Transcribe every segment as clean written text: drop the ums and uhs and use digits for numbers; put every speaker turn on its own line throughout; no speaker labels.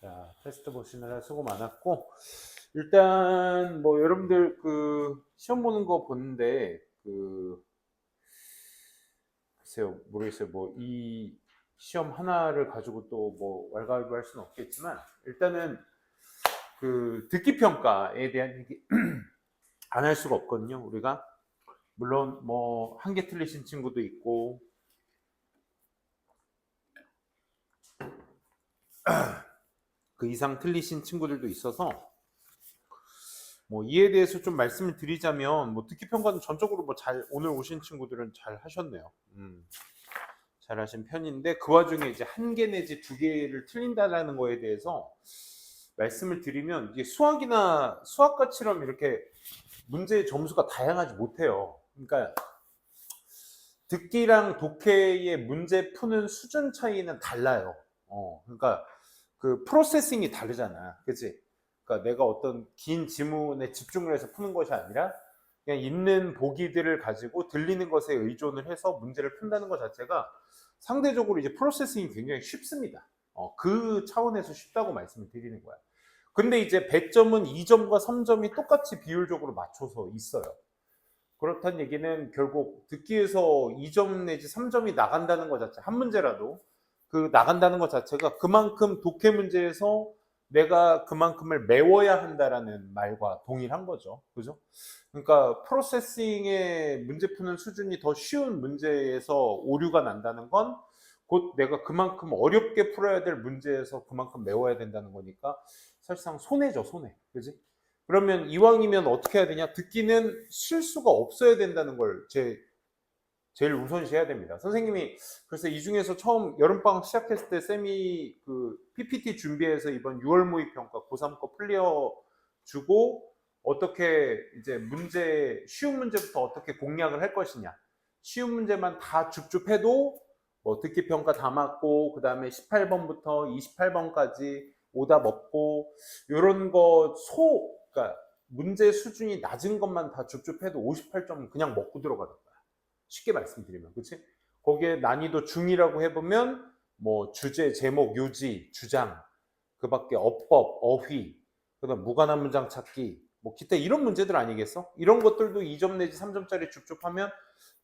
자, 테스트 보시느라 수고 많았고, 일단 뭐 여러분들 그 시험 보는 거 보는데 그 글쎄요, 모르겠어요. 뭐 이 시험 하나를 가지고 또 뭐 왈가왈부할 수는 없겠지만, 일단은 그 듣기 평가에 대한 얘기 안 할 수가 없거든요. 우리가 물론 뭐 한 개 틀리신 친구도 있고 그 이상 틀리신 친구들도 있어서, 뭐 이에 대해서 좀 말씀을 드리자면, 뭐 듣기 평가는 전적으로 뭐 잘, 오늘 오신 친구들은 잘 하셨네요. 잘 하신 편인데, 그 와중에 이제 한 개 내지 두 개를 틀린다라는 거에 대해서 말씀을 드리면, 이게 수학이나 수학과처럼 이렇게 문제의 점수가 다양하지 못해요. 그러니까 듣기랑 독해의 문제 푸는 수준 차이는 달라요. 그러니까 그 프로세싱이 다르잖아. 그치? 그러니까 내가 어떤 긴 지문에 집중을 해서 푸는 것이 아니라 그냥 있는 보기들을 가지고 들리는 것에 의존을 해서 문제를 푼다는 것 자체가 상대적으로 이제 프로세싱이 굉장히 쉽습니다. 그 차원에서 쉽다고 말씀을 드리는 거야. 근데 이제 배점은 2점과 3점이 똑같이 비율적으로 맞춰서 있어요. 그렇다는 얘기는 결국 듣기에서 2점 내지 3점이 나간다는 것 자체, 한 문제라도 그 나간다는 것 자체가 그만큼 독해 문제에서 내가 그만큼을 메워야 한다라는 말과 동일한 거죠. 그죠? 그러니까 프로세싱의 문제 푸는 수준이 더 쉬운 문제에서 오류가 난다는 건 곧 내가 그만큼 어렵게 풀어야 될 문제에서 그만큼 메워야 된다는 거니까 사실상 손해죠, 손해. 그지? 그러면 이왕이면 어떻게 해야 되냐? 듣기는 실수가 없어야 된다는 걸 제일 우선시해야 됩니다. 선생님이 그래서 이 중에서 처음 여름방학 시작했을 때 쌤이 그 PPT 준비해서 이번 6월 모의 평가 고3 거 풀려 주고 어떻게 이제 문제 쉬운 문제부터 어떻게 공략을 할 것이냐. 쉬운 문제만 다 줍줍해도 뭐 듣기 평가 다 맞고 그다음에 18번부터 28번까지 오답 없고 요런 거 그러니까 문제 수준이 낮은 것만 다 줍줍해도 58점은 그냥 먹고 들어가는 거야. 쉽게 말씀드리면, 그치? 거기에 난이도 중이라고 해보면 뭐 주제, 제목, 요지, 주장, 그밖에 어법, 어휘, 그다음 무관한 문장 찾기, 뭐 기타 이런 문제들 아니겠어? 이런 것들도 2점 내지 3점짜리 줍줍하면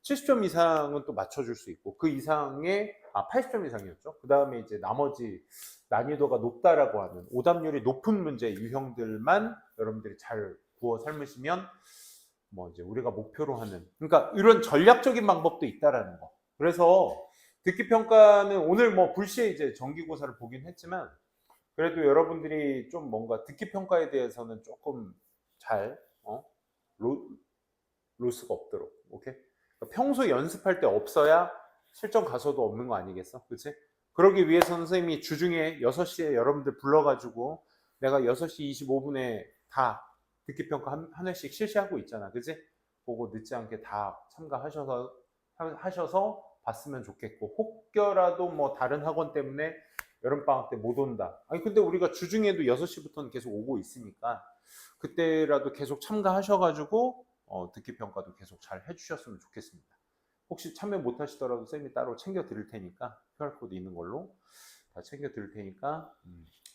70점 이상은 또 맞춰줄 수 있고 그 이상의 80점 이상이었죠. 그 다음에 이제 나머지 난이도가 높다라고 하는 오답률이 높은 문제 유형들만 여러분들이 잘 구워 삶으시면 뭐 이제 우리가 목표로 하는, 그러니까 이런 전략적인 방법도 있다라는 거. 그래서 듣기 평가는 오늘 뭐 불시에 이제 정기고사를 보긴 했지만 그래도 여러분들이 좀 뭔가 듣기 평가에 대해서는 조금 잘 로, 로스가 없도록, 오케이? 그러니까 평소 연습할 때 없어야 실전 가서도 없는 거 아니겠어? 그치? 그러기 위해서 선생님이 주중에 6시에 여러분들 불러가지고 내가 6시 25분에 다 듣기 평가 한 회씩 실시하고 있잖아. 그치? 그거 늦지 않게 다 하셔서 봤으면 좋겠고, 혹여라도 뭐 다른 학원 때문에 여름방학 때 못 온다. 아니 근데 우리가 주중에도 6시부터는 계속 오고 있으니까 그때라도 계속 참가하셔가지고 듣기 평가도 계속 잘 해주셨으면 좋겠습니다. 혹시 참여 못 하시더라도 쌤이 따로 챙겨 드릴 테니까 QR코드 있는 걸로 다 챙겨 드릴 테니까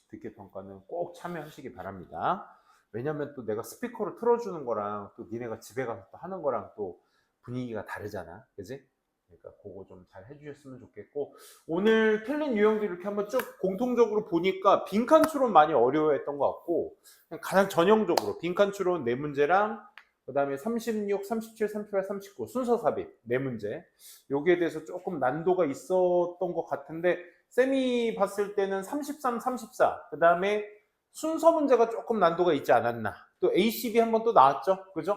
듣기 평가는 꼭 참여하시기 바랍니다. 왜냐면 또 내가 스피커로 틀어주는 거랑 또 니네가 집에 가서 또 하는 거랑 또 분위기가 다르잖아. 그지? 그러니까 그거 좀 잘 해주셨으면 좋겠고, 오늘 틀린 유형들 이렇게 한번 쭉 공통적으로 보니까 빈칸 추론 많이 어려워했던 것 같고, 가장 전형적으로 빈칸 추론 네 문제랑 그 다음에 36, 37, 38, 39 순서 삽입 네 문제, 여기에 대해서 조금 난도가 있었던 것 같은데 쌤이 봤을 때는 33, 34, 그 다음에 순서 문제가 조금 난도가 있지 않았나. 또 ACB 한번 또 나왔죠, 그죠?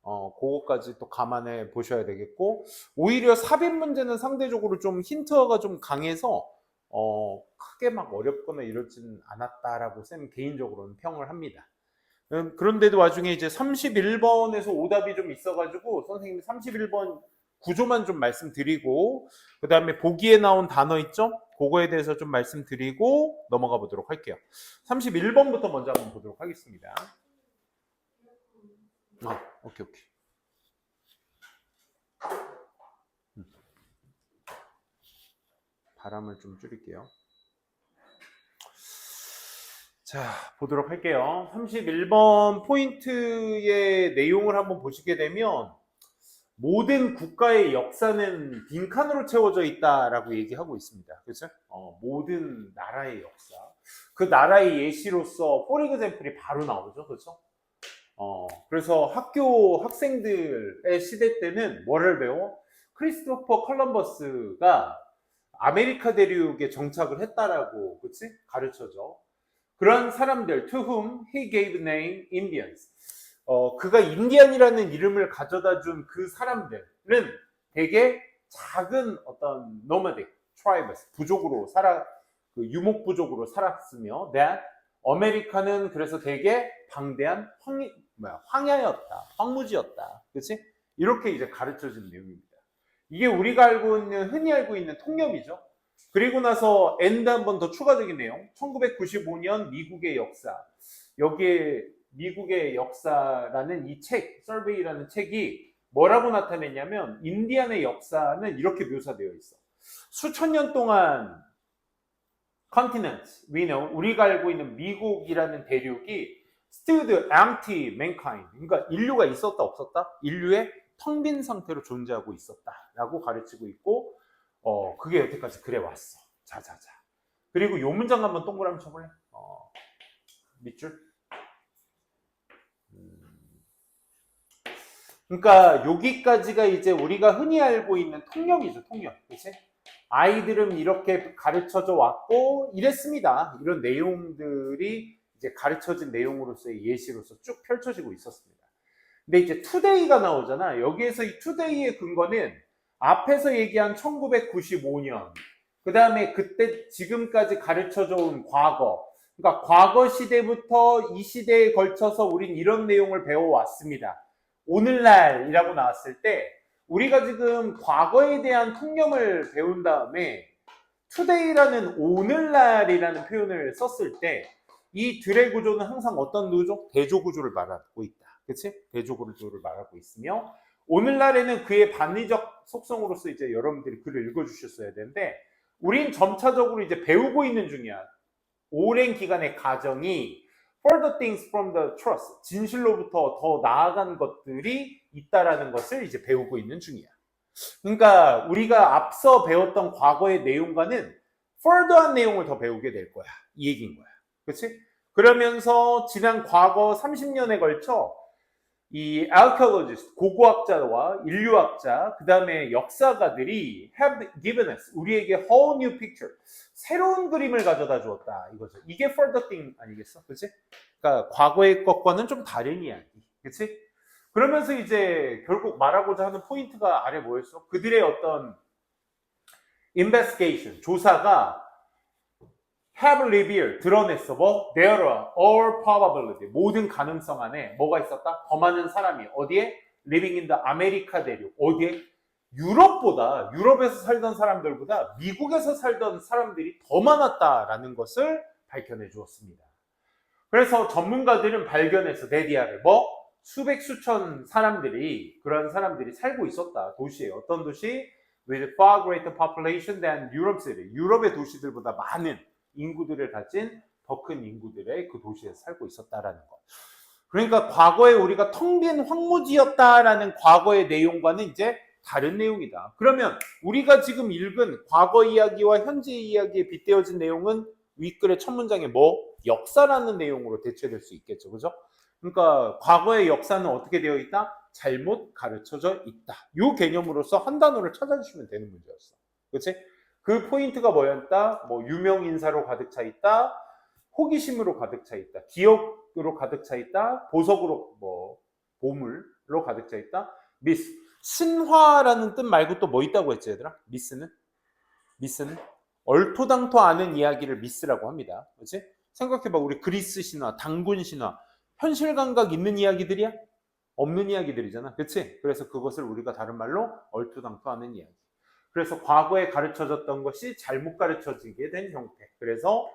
그거까지 또 감안해 보셔야 되겠고, 오히려 삽입 문제는 상대적으로 좀 힌트가 좀 강해서 크게 막 어렵거나 이러지는 않았다라고 쌤 개인적으로는 평을 합니다. 그런데도 와중에 이제 31번에서 오답이 좀 있어가지고 선생님이 31번 구조만 좀 말씀드리고 그 다음에 보기에 나온 단어 있죠? 그거에 대해서 좀 말씀드리고 넘어가 보도록 할게요. 31번부터 먼저 한번 보도록 하겠습니다. 오케이. 바람을 좀 줄일게요. 자, 보도록 할게요. 31번 포인트의 내용을 한번 보시게 되면 모든 국가의 역사는 빈칸으로 채워져 있다라고 얘기하고 있습니다. 그렇죠? 모든 나라의 역사. 그 나라의 예시로서 for example이 바로 나오죠. 그렇죠? 그래서 학교 학생들의 시대 때는 뭐를 배워? 크리스토퍼 컬럼버스가 아메리카 대륙에 정착을 했다라고, 그치? 가르쳐줘. 그런 사람들, to whom he gave name Indians. 그가 인디언이라는 이름을 가져다 준 그 사람들은 되게 작은 어떤 nomadic tribes, 부족으로 그 유목 부족으로 살았으며, that 아메리카는 그래서 되게 방대한 황야였다, 황무지였다, 그렇지? 이렇게 이제 가르쳐진 내용입니다. 이게 우리가 흔히 알고 있는 통념이죠. 그리고 나서 엔드 한 번 더 추가적인 내용, 1995년 미국의 역사. 여기에 미국의 역사라는 이 책, 서베이라는 책이 뭐라고 나타냈냐면 인디안의 역사는 이렇게 묘사되어 있어. 수천 년 동안 continent, we know, 우리가 알고 있는 미국이라는 대륙이 stood empty mankind. 그러니까 인류가 있었다 없었다? 인류의 텅 빈 상태로 존재하고 있었다라고 가르치고 있고, 그게 여태까지 그래 왔어. 자자자. 그리고 요 문장 한번 동그라미 쳐볼래? 밑줄. 그러니까 여기까지가 이제 우리가 흔히 알고 있는 통념이죠, 통념. 그치? 아이들은 이렇게 가르쳐져 왔고 이랬습니다. 이런 내용들이 이제 가르쳐진 내용으로서의 예시로서 쭉 펼쳐지고 있었습니다. 근데 이제 투데이가 나오잖아. 여기에서 이 투데이의 근거는 앞에서 얘기한 1995년, 그 다음에 그때 지금까지 가르쳐져 온 과거, 그러니까 과거 시대부터 이 시대에 걸쳐서 우린 이런 내용을 배워왔습니다. 오늘날이라고 나왔을 때 우리가 지금 과거에 대한 통념을 배운 다음에 today라는 오늘날이라는 표현을 썼을 때 이 들의 구조는 항상 어떤 구조? 대조 구조를 말하고 있다. 그치? 대조 구조를 말하고 있으며 오늘날에는 그의 반리적 속성으로서 이제 여러분들이 글을 읽어주셨어야 되는데 우린 점차적으로 이제 배우고 있는 중이야. 오랜 기간의 과정이 further things from the truth, 진실로부터 더 나아간 것들이 있다라는 것을 이제 배우고 있는 중이야. 그러니까 우리가 앞서 배웠던 과거의 내용과는 further한 내용을 더 배우게 될 거야. 이 얘기인 거야. 그렇지? 그러면서 지난 과거 30년에 걸쳐 이 archaeologist, 고고학자와 인류학자, 그 다음에 역사가들이 have given us, 우리에게 whole new picture, 새로운 그림을 가져다 주었다. 이거죠. 이게 further thing 아니겠어? 그치? 그러니까 과거의 것과는 좀 다른 이야기. 그치? 그러면서 이제 결국 말하고자 하는 포인트가 아래 뭐였어? 그들의 어떤 investigation, 조사가 have revealed, 드러냈어. 뭐? There are all probability, 모든 가능성 안에 뭐가 있었다? 더 많은 사람이 어디에? living in the 아메리카 대륙. 어디에? 유럽에서 살던 사람들보다 미국에서 살던 사람들이 더 많았다라는 것을 밝혀내 주었습니다. 그래서 전문가들은 발견해서 네디아를 수백 수천 사람들이 그런 사람들이 살고 있었다. 도시에 어떤 도시? with far greater population than Europe city. 유럽의 도시들보다 많은 인구들을 가진 더 큰 인구들의 그 도시에서 살고 있었다라는 것. 그러니까 과거에 우리가 텅 빈 황무지였다라는 과거의 내용과는 이제 다른 내용이다. 그러면 우리가 지금 읽은 과거 이야기와 현재 이야기에 빗대어진 내용은 윗글의 첫 문장에 역사라는 내용으로 대체될 수 있겠죠. 그죠? 그러니까 과거의 역사는 어떻게 되어 있다? 잘못 가르쳐져 있다. 이 개념으로서 한 단어를 찾아주시면 되는 문제였어. 그렇지? 그 포인트가 뭐였다? 유명 인사로 가득 차 있다. 호기심으로 가득 차 있다. 기억으로 가득 차 있다. 보석으로 보물로 가득 차 있다. 미스. 신화라는 뜻 말고 또 뭐 있다고 했지 얘들아? 미스는 얼토당토 않은 이야기를 미스라고 합니다. 그렇지? 생각해봐. 우리 그리스 신화, 단군 신화, 현실 감각 있는 이야기들이야? 없는 이야기들이잖아. 그렇지? 그래서 그것을 우리가 다른 말로 얼토당토 않은 이야기. 그래서 과거에 가르쳐졌던 것이 잘못 가르쳐지게 된 형태. 그래서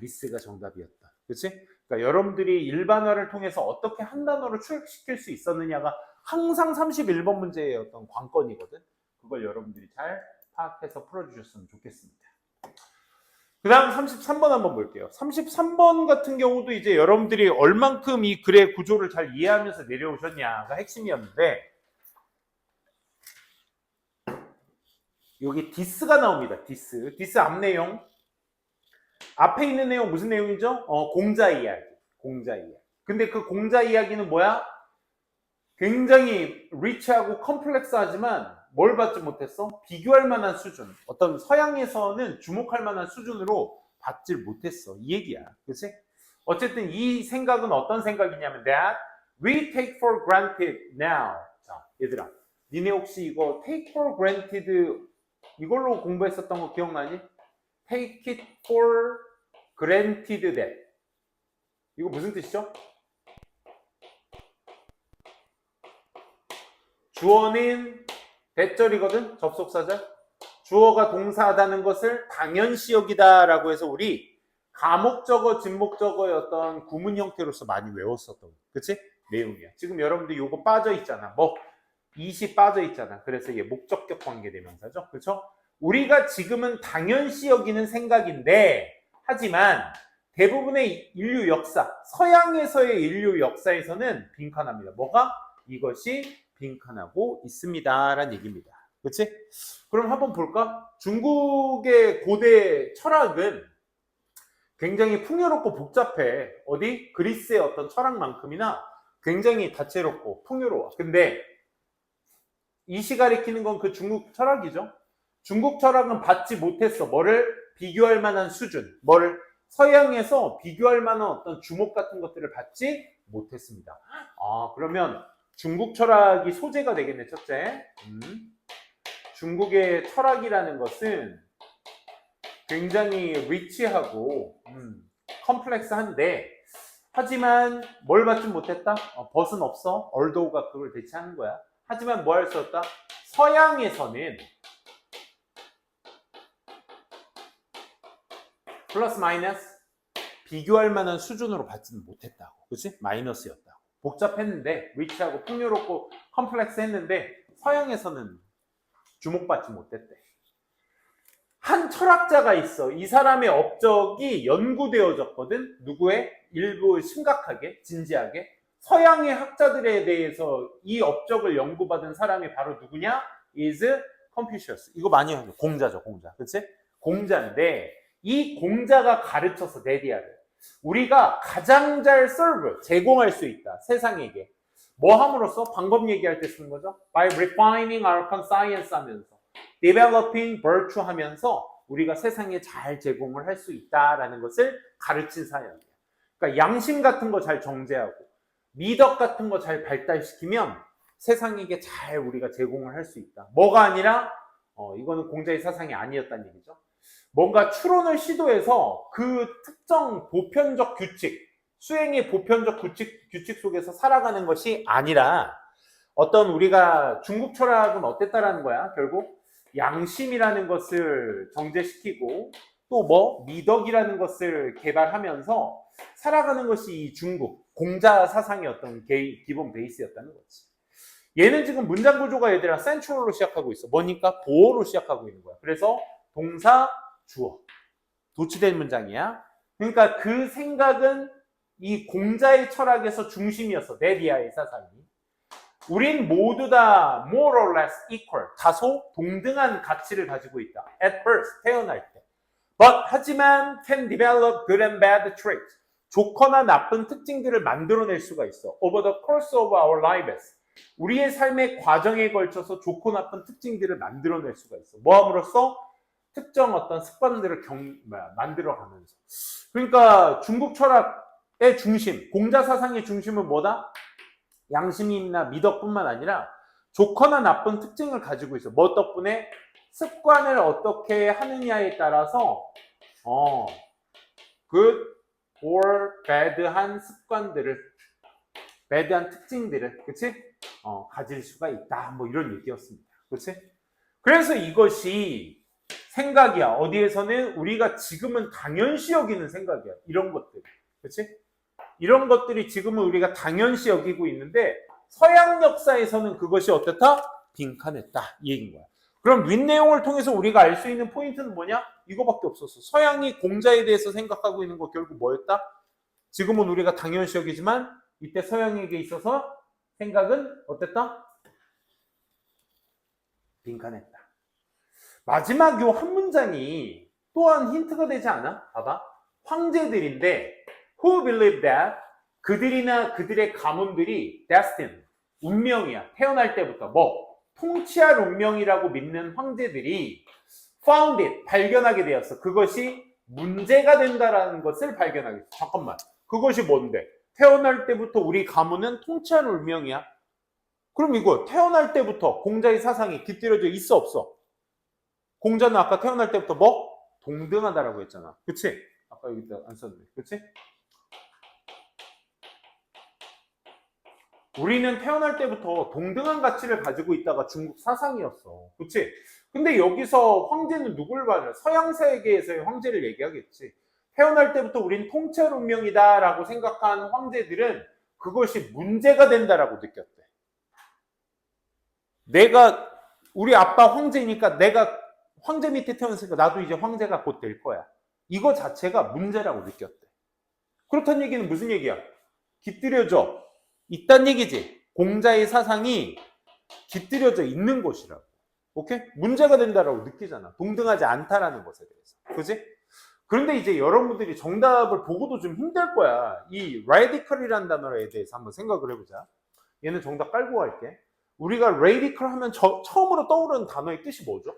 미스가 정답이었다. 그렇지? 그러니까 여러분들이 일반화를 통해서 어떻게 한 단어를 추격시킬 수 있었느냐가 항상 31번 문제의 어떤 관건이거든. 그걸 여러분들이 잘 파악해서 풀어주셨으면 좋겠습니다. 그 다음 33번 한번 볼게요. 33번 같은 경우도 이제 여러분들이 얼만큼 이 글의 구조를 잘 이해하면서 내려오셨냐가 핵심이었는데, 여기 디스가 나옵니다. 디스 앞 내용. 앞에 있는 내용 무슨 내용이죠? 공자 이야기. 근데 그 공자 이야기는 뭐야? 굉장히 리치하고 컴플렉스하지만 뭘 받지 못했어? 비교할 만한 수준. 어떤 서양에서는 주목할 만한 수준으로 받질 못했어. 이 얘기야. 그치? 어쨌든 이 생각은 어떤 생각이냐면 that we take for granted now. 자, 얘들아. 니네 혹시 이거 take for granted 이걸로 공부했었던 거 기억나니? take it for granted that. 이거 무슨 뜻이죠? 주어는 대절이거든, 접속사절. 주어가 동사하다는 것을 당연시 여기다라고 해서 우리 가목적어, 진목적어의 어떤 구문 형태로서 많이 외웠었던, 그치? 내용이야. 지금 여러분들 요거 빠져 있잖아. 뭐 이시 빠져 있잖아. 그래서 이게 목적격 관계 대명사죠. 그렇죠? 우리가 지금은 당연시 여기는 생각인데, 하지만 대부분의 인류 역사, 서양에서의 인류 역사에서는 빈칸합니다. 뭐가? 이것이 빈칸하고 있습니다라는 얘기입니다. 그렇지? 그럼 한번 볼까? 중국의 고대 철학은 굉장히 풍요롭고 복잡해. 어디? 그리스의 어떤 철학만큼이나 굉장히 다채롭고 풍요로워. 근데 이시 가리키는 건 그 중국 철학이죠. 중국 철학은 받지 못했어. 뭐를? 비교할 만한 수준. 뭐를? 서양에서 비교할 만한 어떤 주목 같은 것들을 받지 못했습니다. 그러면 중국 철학이 소재가 되겠네, 첫째. 중국의 철학이라는 것은 굉장히 리치하고 컴플렉스한데, 하지만 뭘 받지 못했다? 벗은 없어. 얼도우가 그걸 대체하는 거야. 하지만 뭐 할 수 없다? 서양에서는 플러스 마이너스 비교할 만한 수준으로 받지는 못했다고. 그치? 마이너스였다고. 복잡했는데, 리치하고 풍요롭고 컴플렉스 했는데 서양에서는 주목받지 못했대. 한 철학자가 있어. 이 사람의 업적이 연구되어졌거든. 누구의? 일부 심각하게, 진지하게 서양의 학자들에 대해서 이 업적을 연구받은 사람이 바로 누구냐? is Confucius. 이거 많이 하죠. 공자죠, 공자. 그치? 공자인데 이 공자가 가르쳐서 네디아를 우리가 가장 잘 serve, 제공할 수 있다. 세상에게. 뭐 함으로써? 방법 얘기할 때 쓰는 거죠. By refining our conscience 하면서, developing virtue 하면서 우리가 세상에 잘 제공을 할 수 있다라는 것을 가르친 사연이에요. 그러니까 양심 같은 거 잘 정제하고 미덕 같은 거 잘 발달시키면 세상에게 잘 우리가 제공을 할 수 있다. 뭐가 아니라 이거는 공자의 사상이 아니었다는 얘기죠. 뭔가 추론을 시도해서 그 특정 보편적 규칙, 수행의 보편적 규칙 속에서 살아가는 것이 아니라 어떤 우리가 중국 철학은 어땠다라는 거야. 결국 양심이라는 것을 정제시키고 또 뭐 미덕이라는 것을 개발하면서 살아가는 것이 이 중국 공자 사상의 어떤 기본 베이스였다는 거지. 얘는 지금 문장 구조가 얘들아 센트럴로 시작하고 있어. 뭐니까? 보어로 시작하고 있는 거야. 그래서 동사, 주어. 도치된 문장이야. 그러니까 그 생각은 이 공자의 철학에서 중심이었어. 네디아의 사상이. 우린 모두 다 more or less equal. 다소 동등한 가치를 가지고 있다. At birth, 태어날 때. But 하지만 can develop good and bad traits. 좋거나 나쁜 특징들을 만들어낼 수가 있어. Over the course of our lives. 우리의 삶의 과정에 걸쳐서 좋고 나쁜 특징들을 만들어낼 수가 있어. 뭐함으로써? 특정 어떤 습관들을 만들어가면서. 그러니까 중국 철학의 중심, 공자 사상의 중심은 뭐다? 양심이나 미덕뿐만 아니라 좋거나 나쁜 특징을 가지고 있어. 뭐 덕분에? 습관을 어떻게 하느냐에 따라서 good or bad한 습관들을, bad한 특징들을, 그치? 가질 수가 있다. 뭐 이런 얘기였습니다. 그치? 그래서 이것이 생각이야. 어디에서는 우리가 지금은 당연시 여기는 생각이야. 이런 것들. 그치? 이런 것들이 지금은 우리가 당연시 여기고 있는데 서양 역사에서는 그것이 어떻다? 빈칸했다. 이 얘기인 거야. 그럼 윗내용을 통해서 우리가 알 수 있는 포인트는 뭐냐? 이거밖에 없었어. 서양이 공자에 대해서 생각하고 있는 거 결국 뭐였다? 지금은 우리가 당연시 여기지만 이때 서양에게 있어서 생각은 어땠다? 빈칸했다. 마지막 요 한 문장이 또한 힌트가 되지 않아? 봐봐. 황제들인데 who believe that 그들이나 그들의 가문들이 destined 운명이야. 태어날 때부터 뭐 통치할 운명이라고 믿는 황제들이 found it 발견하게 되었어. 그것이 문제가 된다라는 것을 발견하게 됐어. 잠깐만. 그것이 뭔데? 태어날 때부터 우리 가문은 통치할 운명이야. 그럼 이거 태어날 때부터 공자의 사상이 깃들여져 있어 없어? 공자는 아까 태어날 때부터 뭐? 동등하다라고 했잖아. 그치? 아까 여기다 안 썼네. 그치? 우리는 태어날 때부터 동등한 가치를 가지고 있다가 중국 사상이었어. 그치? 근데 여기서 황제는 누굴 말해? 서양 세계에서의 황제를 얘기하겠지. 태어날 때부터 우린 통찰 운명이다라고 생각한 황제들은 그것이 문제가 된다라고 느꼈대. 내가 우리 아빠 황제니까 내가 황제 밑에 태어났으니까 나도 이제 황제가 곧 될 거야. 이거 자체가 문제라고 느꼈대. 그렇다는 얘기는 무슨 얘기야? 깃들여져 있단 얘기지. 공자의 사상이 깃들여져 있는 것이라고. 오케이? 문제가 된다라고 느끼잖아. 동등하지 않다라는 것에 대해서. 그지? 그런데 이제 여러분들이 정답을 보고도 좀 힘들 거야. 이 radical이라는 단어에 대해서 한번 생각을 해보자. 얘는 정답 깔고 갈게. 우리가 radical 하면 처음으로 떠오르는 단어의 뜻이 뭐죠?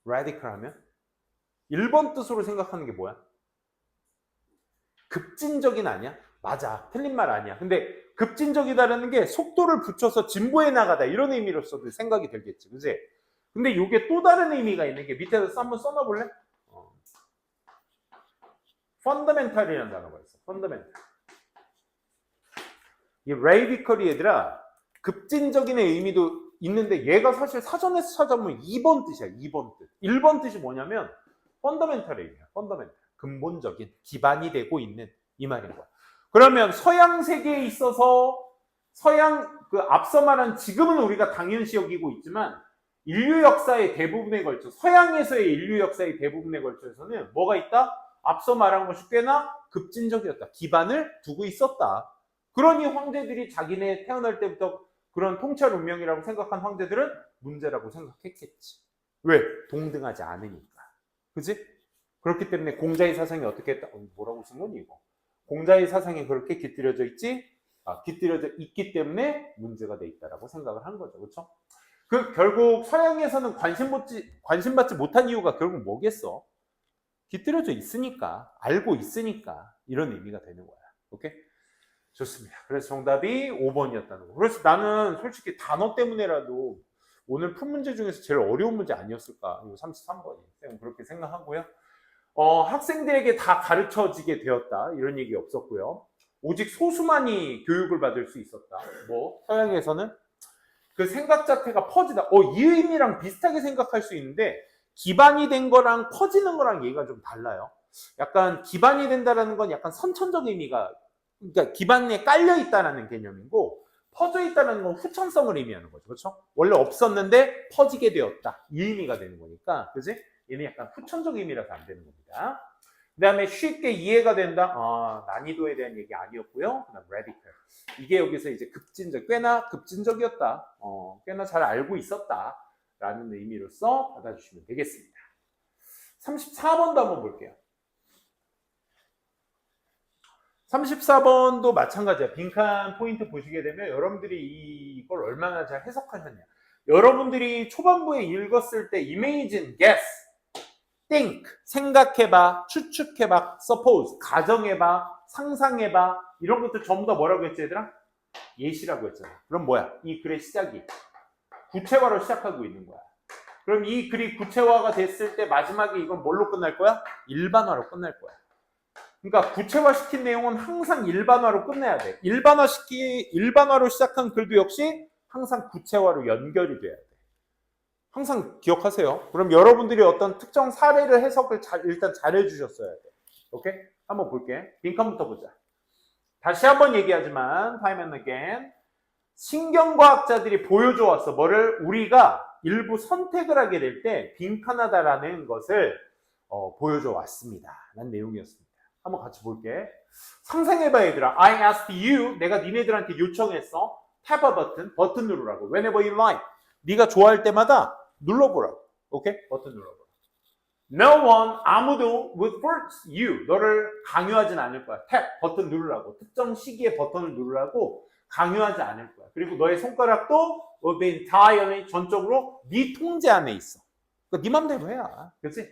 radical 하면? 1번 뜻으로 생각하는 게 뭐야? 급진적인 아니야? 맞아. 틀린 말 아니야. 근데 급진적이다라는 게 속도를 붙여서 진보해 나가다 이런 의미로서도 생각이 들겠지. 그지? 근데 이게 또 다른 의미가 있는 게 밑에서 한번 써놔볼래? fundamental이라는 단어가 있어. fundamental. 이 radical이 얘들아 급진적인의 의미도 있는데 얘가 사실 사전에서 찾아보면 2번 뜻이야. 2번 뜻. 1번 뜻이 뭐냐면 fundamental의 의미야. fundamental. 근본적인 기반이 되고 있는 이 말인 거야. 그러면 서양 세계에 있어서 서양 그 앞서 말한 지금은 우리가 당연시 여기고 있지만 인류 역사의 대부분에 걸쳐 서양에서의 인류 역사의 대부분에 걸쳐서는 뭐가 있다? 앞서 말한 것이 꽤나 급진적이었다. 기반을 두고 있었다. 그러니 황제들이 자기네 태어날 때부터 그런 통찰 운명이라고 생각한 황제들은 문제라고 생각했겠지. 왜? 동등하지 않으니까. 그지? 그렇기 때문에 공자의 사상이 어떻게 했다? 뭐라고 쓴 거니 이거? 공자의 사상이 그렇게 깃들여져 있지? 깃들여져 있기 때문에 문제가 돼 있다라고 생각을 한 거죠. 그렇죠? 그 결국 서양에서는 관심받지 못한 이유가 결국 뭐겠어? 깃들여져 있으니까, 알고 있으니까 이런 의미가 되는 거야. 오케이? 좋습니다. 그래서 정답이 5번이었다는 거. 그래서 나는 솔직히 단어 때문에라도 오늘 푼 문제 중에서 제일 어려운 문제 아니었을까? 이거 33번이. 그렇게 생각하고요. 학생들에게 다 가르쳐지게 되었다. 이런 얘기 없었고요. 오직 소수만이 교육을 받을 수 있었다. 뭐 서양에서는 그 생각 자체가 퍼지다. 이 의미랑 비슷하게 생각할 수 있는데 기반이 된 거랑 퍼지는 거랑 얘기가 좀 달라요. 약간 기반이 된다라는 건 약간 선천적 의미가 그러니까 기반에 깔려 있다라는 개념이고 퍼져 있다는 건 후천성을 의미하는 거죠. 그렇죠? 원래 없었는데 퍼지게 되었다. 이 의미가 되는 거니까. 그지? 얘는 약간 후천적 의미라서 안 되는 겁니다. 그 다음에 쉽게 이해가 된다. 난이도에 대한 얘기 아니었고요. 그다음 radical. 이게 여기서 이제 꽤나 급진적이었다. 꽤나 잘 알고 있었다. 라는 의미로서 받아주시면 되겠습니다. 34번도 한번 볼게요. 34번도 마찬가지야. 빈칸 포인트 보시게 되면 여러분들이 이걸 얼마나 잘 해석하셨냐. 여러분들이 초반부에 읽었을 때 imagine, guess, think, 생각해봐, 추측해봐, suppose, 가정해봐, 상상해봐 이런 것들 전부 다 뭐라고 했지 얘들아? 예시라고 했잖아. 그럼 뭐야? 이 글의 시작이 구체화로 시작하고 있는 거야. 그럼 이 글이 구체화가 됐을 때 마지막에 이건 뭘로 끝날 거야? 일반화로 끝날 거야. 그러니까 구체화시킨 내용은 항상 일반화로 끝내야 돼. 일반화로 시작한 글도 역시 항상 구체화로 연결이 돼야 돼. 항상 기억하세요. 그럼 여러분들이 어떤 특정 사례를 해석을 일단 잘 해주셨어야 돼. 오케이? 한번 볼게. 빈칸부터 보자. 다시 한번 얘기하지만 time and again 신경과학자들이 보여줘 왔어. 뭐를? 우리가 일부 선택을 하게 될 때 빈칸하다라는 것을 보여줘 왔습니다. 라는 내용이었습니다. 한번 같이 볼게. 상상해봐 얘들아. I asked you, 내가 니네들한테 요청했어. tap a button, 버튼 누르라고. Whenever you like. 네가 좋아할 때마다 눌러보라고. 오케이? 버튼 눌러보라고. No one, 아무도 would force you, 너를 강요하진 않을 거야. tap, 버튼 누르라고. 특정 시기에 버튼을 누르라고 강요하지 않을 거야. 그리고 너의 손가락도 will be entirely, 전적으로 네 통제 안에 있어. 그러니까 네 맘대로 해야. 그렇지?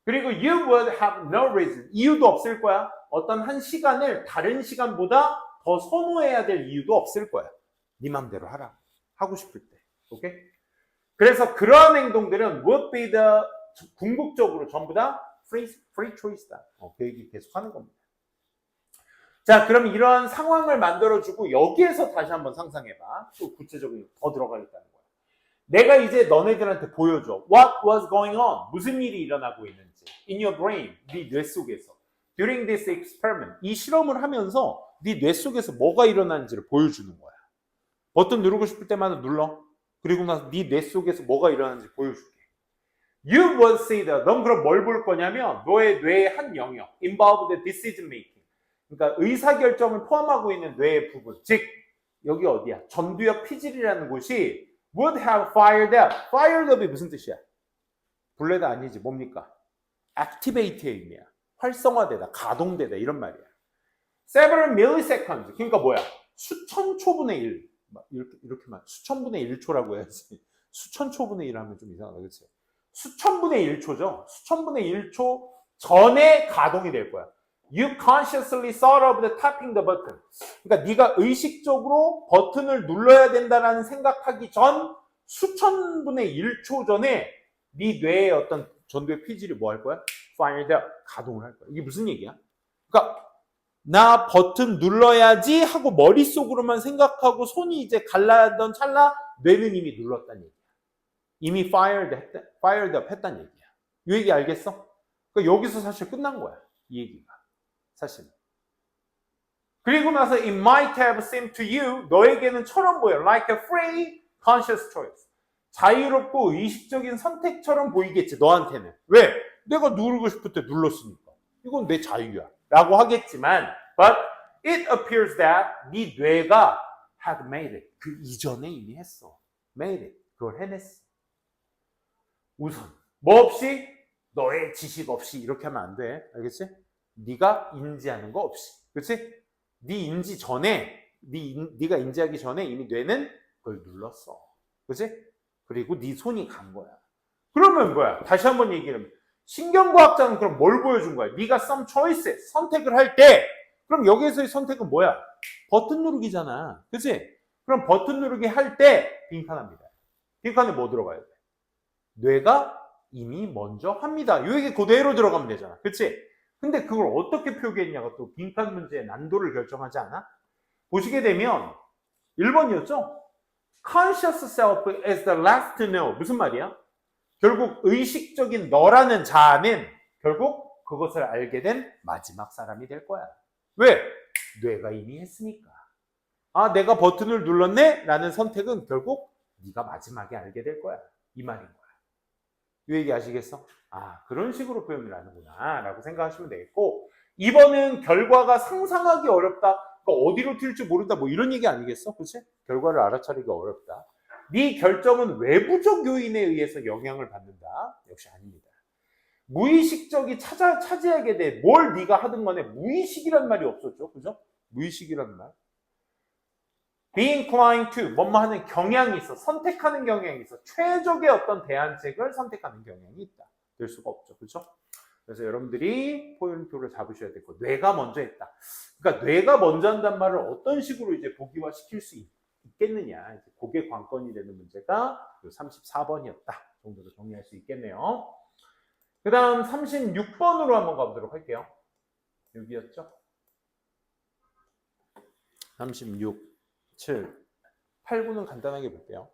그리고 you would have no reason, 이유도 없을 거야. 어떤 한 시간을 다른 시간보다 더 선호해야 될 이유도 없을 거야. 네 맘대로 하라. 하고 싶을 때. 오케이? 그래서 그러한 행동들은 would be the, 궁극적으로 전부 다 free choice다. 그 얘기 계속 하는 겁니다. 자, 그럼 이러한 상황을 만들어주고 여기에서 다시 한번 상상해봐. 또 구체적으로 더 들어가겠다는 거야. 내가 이제 너네들한테 보여줘. What was going on? 무슨 일이 일어나고 있는지. In your brain, 네 뇌 속에서. During this experiment, 이 실험을 하면서 네 뇌 속에서 뭐가 일어나는지를 보여주는 거야. 버튼 누르고 싶을 때마다 눌러. 그리고 나서 네 뇌 속에서 뭐가 일어나는지 보여줄게. You will see that. 넌 그럼 뭘 볼 거냐면 너의 뇌의 한 영역, involved decision making. 그러니까 의사결정을 포함하고 있는 뇌의 부분. 즉, 여기 어디야? 전두엽 피질이라는 곳이 would have fired up. fired up이 무슨 뜻이야? 블레드 아니지. 뭡니까? activate의 의미야. 활성화되다, 가동되다 이런 말이야. several milliseconds. 그러니까 뭐야? 수천 초분의 1. 이렇게만 수천분의 1초라고 해야지. 수천 초분의 1 하면 좀 이상하다. 그렇지? 수천분의 1초죠. 수천분의 1초 전에 가동이 될 거야. You consciously thought of the tapping the button. 그러니까 네가 의식적으로 버튼을 눌러야 된다라는 생각하기 전 수천분의 1초 전에 네 뇌의 어떤 전두의 피질이 뭐 할 거야? fired up, 가동을 할 거야. 이게 무슨 얘기야? 그러니까 나 버튼 눌러야지 하고 머릿속으로만 생각하고 손이 이제 갈라던 찰나 뇌는 이미 눌렀다는 얘기야. 이미 fired up 했다는 얘기야. 이 얘기 알겠어? 그러니까 여기서 사실 끝난 거야. 이 얘기가. 사실. 그리고 나서 it might have seemed to you, 너에게는 처럼 보여. like a free conscious choice. 자유롭고 의식적인 선택처럼 보이겠지. 너한테는. 왜? 내가 누르고 싶을 때 눌렀으니까. 이건 내 자유야. 라고 하겠지만 but it appears that 네 뇌가 had made it. 그 이전에 이미 했어. made it. 그걸 해냈어. 우선 뭐 없이? 너의 지식 없이 이렇게 하면 안 돼. 알겠지? 네가 인지하는 거 없이. 그렇지? 네 인지 전에 네가 인지하기 전에 이미 뇌는 그걸 눌렀어. 그렇지? 그리고 네 손이 간 거야. 그러면 뭐야? 다시 한번 얘기하면 신경과학자는 그럼 뭘 보여준 거야? 네가 some choices, 선택을 할 때 그럼 여기에서의 선택은 뭐야? 버튼 누르기잖아. 그치? 그럼 버튼 누르기 할 때 빈칸합니다. 빈칸에 뭐 들어가야 돼? 뇌가 이미 먼저 합니다. 이 얘기 그대로 들어가면 되잖아. 그치? 근데 그걸 어떻게 표기했냐가 또 빈칸 문제의 난도를 결정하지 않아? 보시게 되면 1번이었죠? Conscious self is the last to know. 무슨 말이야? 결국 의식적인 너라는 자아는 결국 그것을 알게 된 마지막 사람이 될 거야. 왜? 뇌가 이미 했으니까. 아, 내가 버튼을 눌렀네? 라는 선택은 결국 네가 마지막에 알게 될 거야. 이 말인 거야. 이 얘기 아시겠어? 아, 그런 식으로 표현을 하는구나 라고 생각하시면 되겠고 2번은 결과가 상상하기 어렵다. 그러니까 어디로 튈지 모른다. 뭐 이런 얘기 아니겠어? 그치? 결과를 알아차리기 어렵다. 네 결정은 외부적 요인에 의해서 영향을 받는다. 역시 아닙니다. 무의식적이 차지하게 돼. 뭘 네가 하든 간에 무의식이란 말이 없었죠. 그죠? 무의식이란 말. be inclined to, 뭐뭐 하는 경향이 있어. 선택하는 경향이 있어. 최적의 어떤 대안책을 선택하는 경향이 있다. 될 수가 없죠. 그렇죠? 그래서 여러분들이 포인트를 잡으셔야 되고 뇌가 먼저 했다. 그러니까 뇌가 먼저 한단 말을 어떤 식으로 이제 보기화시킬 수 있겠느냐. 그게 관건이 되는 문제가 34번이었다. 정도로 정리할 수 있겠네요. 그 다음 36번으로 한번 가보도록 할게요. 여기였죠? 36, 7, 8, 9는 간단하게 볼게요.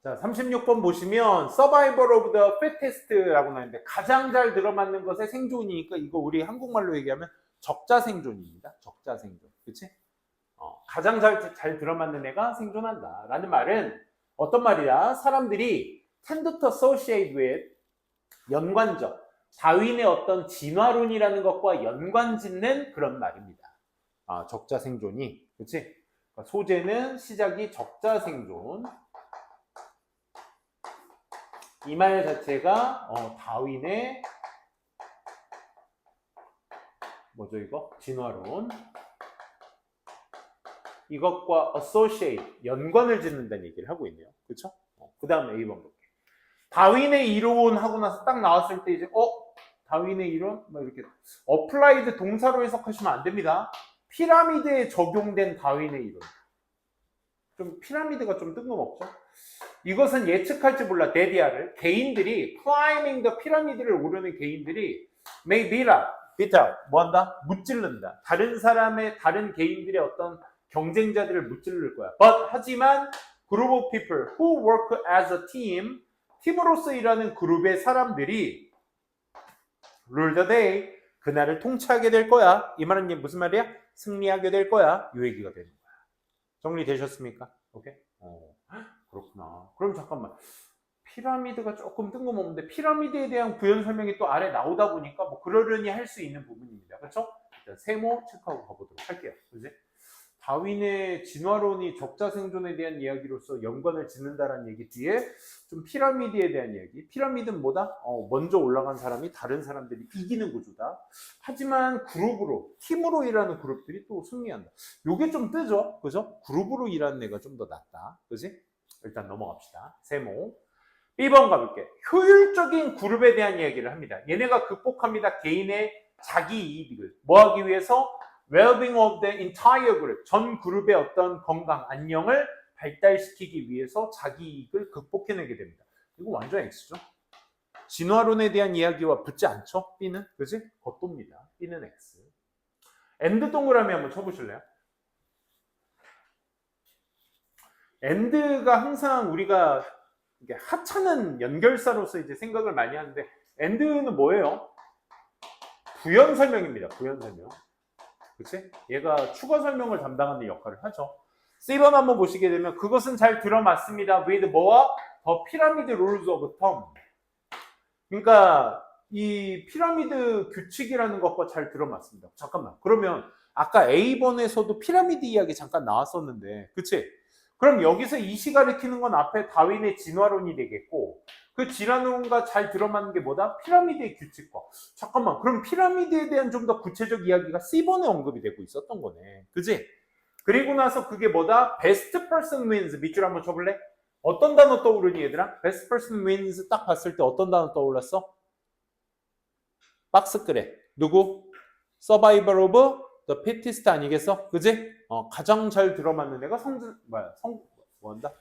자, 36번 보시면 Survival of the Fittest라고 나오는데 가장 잘 들어맞는 것의 생존이니까 이거 우리 한국말로 얘기하면 적자 생존입니다. 적자 생존. 그치? 가장 잘 들어맞는 애가 생존한다 라는 말은 어떤 말이야? 사람들이 tend to associate with 연관적, 다윈의 어떤 진화론이라는 것과 연관 짓는 그런 말입니다. 적자 생존이, 그렇지? 소재는 시작이 적자 생존. 이 말 자체가 다윈의 뭐죠 이거? 진화론. 이것과 associate, 연관을 짓는다는 얘기를 하고 있네요. 그렇죠? 그 다음에 A번 볼게요. 다윈의 이론 하고 나서 딱 나왔을 때 이제 다윈의 이론? 뭐 이렇게 어플라이드 동사로 해석하시면 안 됩니다. 피라미드에 적용된 다윈의 이론. 좀 피라미드가 좀 뜬금없죠? 이것은 예측할지 몰라 데디아를 개인들이 climbing the 피라미드를 오르는 개인들이 may beat out 뭐한다? 무찔른다. 다른 개인들의 어떤 경쟁자들을 무찔를 거야. But 하지만 group of people who work as a team 팀으로서 일하는 그룹의 사람들이 rule the day 그날을 통치하게 될 거야. 이 말은 무슨 말이야? 승리하게 될 거야. 이 얘기가 되는 거야. 정리되셨습니까? 오케이? 그렇구나. 그럼 잠깐만. 피라미드가 조금 뜬금없는데 피라미드에 대한 구현 설명이 또 아래 나오다 보니까 뭐 그러려니 할 수 있는 부분입니다. 그렇죠? 일단 세모 체크하고 가보도록 할게요. 그지? 다윈의 진화론이 적자 생존에 대한 이야기로서 연관을 짓는다라는 얘기 뒤에 좀 피라미드에 대한 이야기. 피라미드는 뭐다? 먼저 올라간 사람이 다른 사람들이 이기는 구조다. 하지만 그룹으로, 팀으로 일하는 그룹들이 또 승리한다. 요게 좀 뜨죠? 그죠? 그룹으로 일하는 애가 좀 더 낫다. 그지? 일단 넘어갑시다. 세모. B번 가볼게. 효율적인 그룹에 대한 이야기를 합니다. 얘네가 극복합니다. 개인의 자기 이익을. 뭐 하기 위해서? well-being of the entire group. 전 그룹의 어떤 건강, 안녕을 발달시키기 위해서 자기 이익을 극복해내게 됩니다. 이거 완전 X죠. 진화론에 대한 이야기와 붙지 않죠? B는. 그지? 겉돕니다. B는 X. AND 동그라미 한번 쳐보실래요? AND가 항상 우리가 하찮은 연결사로서 이제 생각을 많이 하는데 AND는 뭐예요? 부연 설명입니다. 부연 설명. 그치? 얘가 추가 설명을 담당하는 역할을 하죠. C번 한번 보시게 되면 그것은 잘 들어맞습니다. with 뭐와? The pyramid rules of thumb. 그러니까 이 피라미드 규칙이라는 것과 잘 들어맞습니다. 잠깐만. 그러면 아까 A번에서도 피라미드 이야기 잠깐 나왔었는데 그치? 그럼 여기서 이 시 가리키는 건 앞에 다윈의 진화론이 되겠고 그 진화론과 잘 들어맞는 게 뭐다? 피라미드의 규칙과. 잠깐만, 그럼 피라미드에 대한 좀 더 구체적 이야기가 C번에 언급이 되고 있었던 거네. 그지? 그리고 나서 그게 뭐다? Best person wins. 밑줄 한번 쳐볼래? 어떤 단어 떠오르니 얘들아? Best person wins 딱 봤을 때 어떤 단어 떠올랐어? 박스크래. 누구? Survival of the fittest 아니겠어? 그지? 가장 잘 들어맞는 애가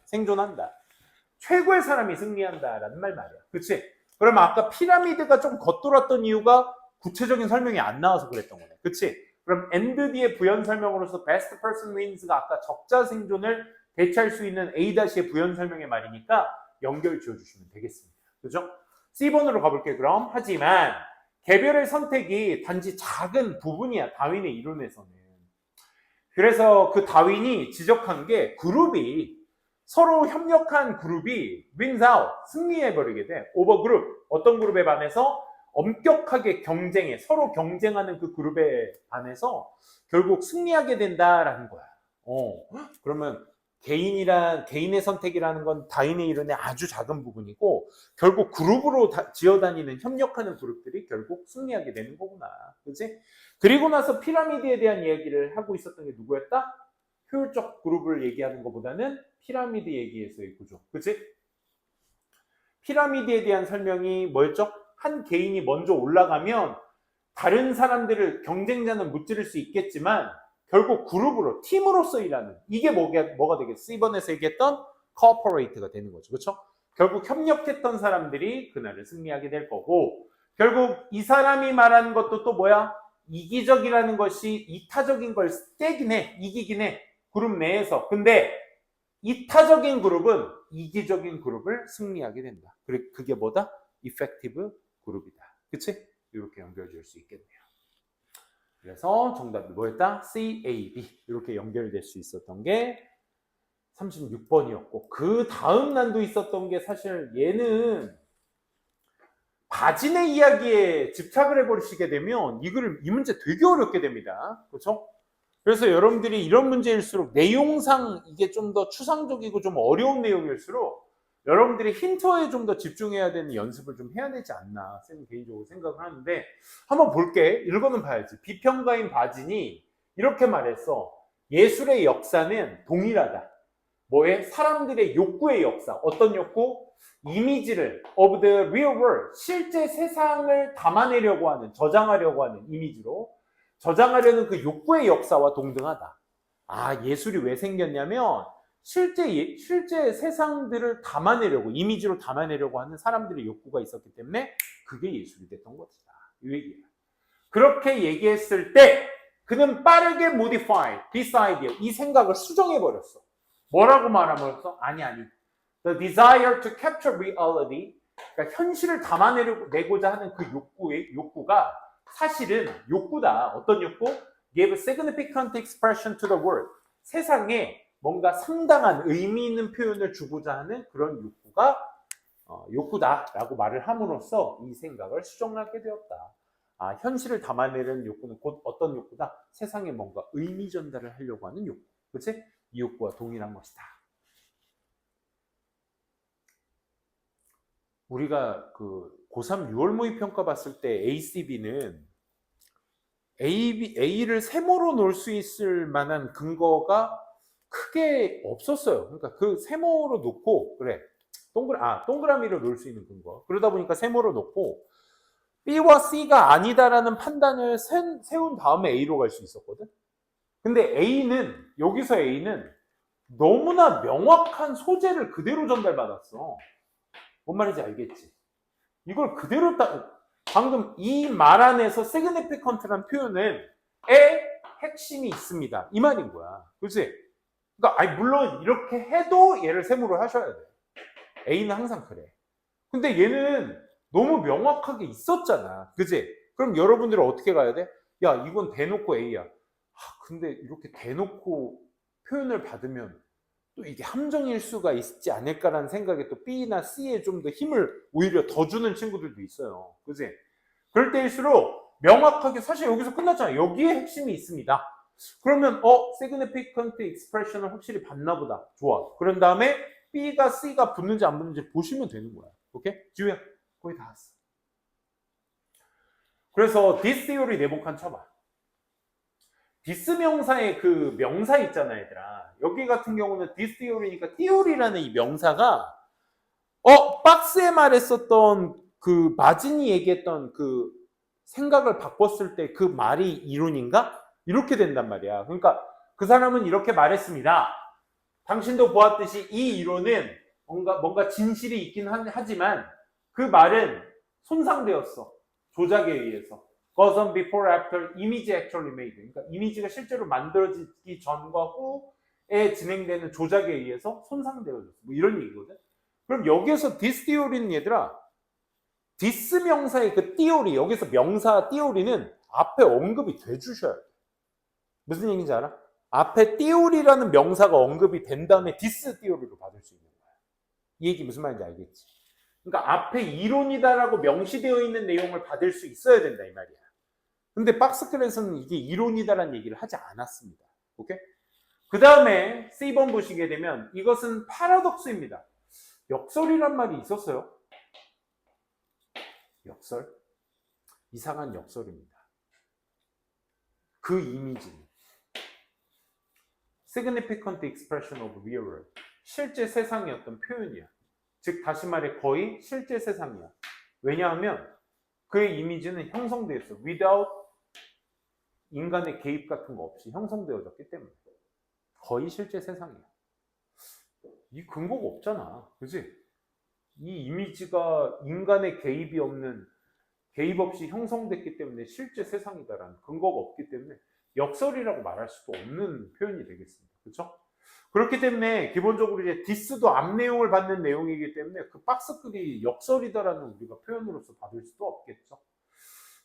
생존한다. 최고의 사람이 승리한다라는 말이야. 그치? 그럼 아까 피라미드가 좀 겉돌았던 이유가 구체적인 설명이 안 나와서 그랬던 거네. 그치? 그럼 AND 뒤에 부연 설명으로서 best person wins가 아까 적자 생존을 대체할 수 있는 A-의 부연 설명의 말이니까 연결 지어주시면 되겠습니다. 그죠? C번으로 가볼게요. 그럼 하지만 개별의 선택이 단지 작은 부분이야. 다윈의 이론에서는. 그래서 그 다윈이 지적한 게 그룹이 서로 협력한 그룹이 wins out, 승리해버리게 돼. 오버 그룹, 어떤 그룹에 반해서 엄격하게 경쟁해, 서로 경쟁하는 그 그룹에 반해서 결국 승리하게 된다라는 거야. 그러면 개인의 선택이라는 건 다윈의 이론의 아주 작은 부분이고 결국 그룹으로 지어다니는 협력하는 그룹들이 결국 승리하게 되는 거구나. 그치? 그리고 나서 피라미드에 대한 이야기를 하고 있었던 게 누구였다? 효율적 그룹을 얘기하는 것보다는 피라미드 얘기에서의 구조. 그치? 피라미드에 대한 설명이 뭐였죠? 한 개인이 먼저 올라가면 다른 사람들을 경쟁자는 무찌를 수 있겠지만 결국 그룹으로 팀으로서 일하는 이게 뭐가 되겠어? 이번에서 얘기했던 corporate가 되는 거죠. 그렇죠? 결국 협력했던 사람들이 그날을 승리하게 될 거고 결국 이 사람이 말하는 것도 또 뭐야? 이기적이라는 것이 이타적인 걸 깨긴 해. 이기긴 해. 그룹 내에서. 근데 이타적인 그룹은 이기적인 그룹을 승리하게 된다. 그게 뭐다? effective 그룹이다. 그치? 이렇게 연결 지을 수 있겠네요. 그래서 정답이 뭐였다? C, A, B 이렇게 연결될 수 있었던 게 36번이었고 그 다음 난도 있었던 게 사실 얘는 바진의 이야기에 집착을 해버리시게 되면 이 문제 되게 어렵게 됩니다. 그렇죠? 그래서 여러분들이 이런 문제일수록 내용상 이게 좀 더 추상적이고 좀 어려운 내용일수록 여러분들이 힌트에 좀 더 집중해야 되는 연습을 좀 해야 되지 않나 쌤 개인적으로 생각을 하는데 한번 볼게. 읽어는 봐야지. 비평가인 바진이 이렇게 말했어. 예술의 역사는 동일하다. 뭐에? 사람들의 욕구의 역사. 어떤 욕구? 이미지를 of the real world, 실제 세상을 담아내려고 하는, 저장하려고 하는 이미지로 저장하려는 그 욕구의 역사와 동등하다. 아, 예술이 왜 생겼냐면 실제 세상들을 담아내려고, 이미지로 담아내려고 하는 사람들의 욕구가 있었기 때문에 그게 예술이 됐던 것이다. 이 얘기야. 그렇게 얘기했을 때 그는 빠르게 modify this idea, 이 생각을 수정해버렸어. 뭐라고 말하면서? 아니. The desire to capture reality, 그러니까 현실을 담아내고자 하는 그 욕구가 사실은 욕구다. 어떤 욕구? Give significant expression to the world. 세상에 뭔가 상당한 의미 있는 표현을 주고자 하는 그런 욕구다라고 말을 함으로써 이 생각을 수정하게 되었다. 아, 현실을 담아내려는 욕구는 곧 어떤 욕구다? 세상에 뭔가 의미 전달을 하려고 하는 욕구. 그치? 이 욕구와 동일한 것이다. 우리가 그 고3 6월 모의 평가 봤을 때 ACB는 A를 세모로 놓을 수 있을 만한 근거가 크게 없었어요. 그러니까 그 세모로 놓고, 그래. 동그라미로 놓을 수 있는 근거. 그러다 보니까 세모로 놓고, B와 C가 아니다라는 판단을 세운 다음에 A로 갈 수 있었거든? 근데 여기서 A는 너무나 명확한 소재를 그대로 전달받았어. 뭔 말인지 알겠지? 이걸 그대로 방금 이 말 안에서 significant란 표현은 핵심이 있습니다. 이 말인 거야. 그치? 그러니까 물론 이렇게 해도 얘를 세모로 하셔야 돼. A는 항상 그래. 근데 얘는 너무 명확하게 있었잖아. 그치? 그럼 여러분들은 어떻게 가야 돼? 야, 이건 대놓고 A야. 근데 이렇게 대놓고 표현을 받으면 또 이게 함정일 수가 있지 않을까라는 생각에 또 B나 C에 좀 더 힘을 오히려 더 주는 친구들도 있어요. 그치? 그럴 때일수록 명확하게 사실 여기서 끝났잖아. 여기에 핵심이 있습니다. 그러면 significant expression을 확실히 봤나 보다. 좋아. 그런 다음에 B가 C가 붙는지 안 붙는지 보시면 되는 거야. 오케이? 지우야, 거의 다 왔어. 그래서 this theory 네모칸 쳐봐. this 명사의 그 명사 있잖아, 얘들아. 여기 같은 경우는 this theory니까 theory라는 이 명사가 박스에 말했었던 그 마진이 얘기했던 그 생각을 바꿨을 때 그 말이 이론인가? 이렇게 된단 말이야. 그러니까 그 사람은 이렇게 말했습니다. 당신도 보았듯이 이 이론은 뭔가 진실이 있긴 하지만 그 말은 손상되었어. 조작에 의해서. Goes on before, after, image actually made. 그러니까 이미지가 실제로 만들어지기 전과 후에 진행되는 조작에 의해서 손상되어졌어. 뭐 이런 얘기거든. 그럼 여기에서 this theory는 얘들아, this 명사의 그 theory, 여기서 명사 theory는 앞에 언급이 돼 주셔야 돼. 무슨 얘기인지 알아? 앞에 theory라는 명사가 언급이 된 다음에 this theory로 받을 수 있는 거야. 이 얘기 무슨 말인지 알겠지? 그러니까 앞에 이론이다라고 명시되어 있는 내용을 받을 수 있어야 된다 이 말이야. 근데 박스클에서는 이게 이론이다라는 얘기를 하지 않았습니다. 오케이? 그 다음에 C번 보시게 되면 이것은 파라독스입니다. 역설이란 말이 있었어요. 역설? 이상한 역설입니다. 그 이미지는 significant expression of real world, 실제 세상의 어떤 표현이야. 즉 다시 말해 거의 실제 세상이야. 왜냐하면 그의 이미지는 형성되었어. without 인간의 개입 같은 거 없이 형성되어졌기 때문에 거의 실제 세상이야. 이 근거가 없잖아. 그치? 이 이미지가 인간의 개입이 없는, 개입 없이 형성됐기 때문에 실제 세상이다라는 근거가 없기 때문에 역설이라고 말할 수도 없는 표현이 되겠습니다. 그렇죠? 그렇기 때문에 기본적으로 이제 디스도 앞 내용을 받는 내용이기 때문에 그 박스글이 역설이다라는 우리가 표현으로서 받을 수도 없겠죠.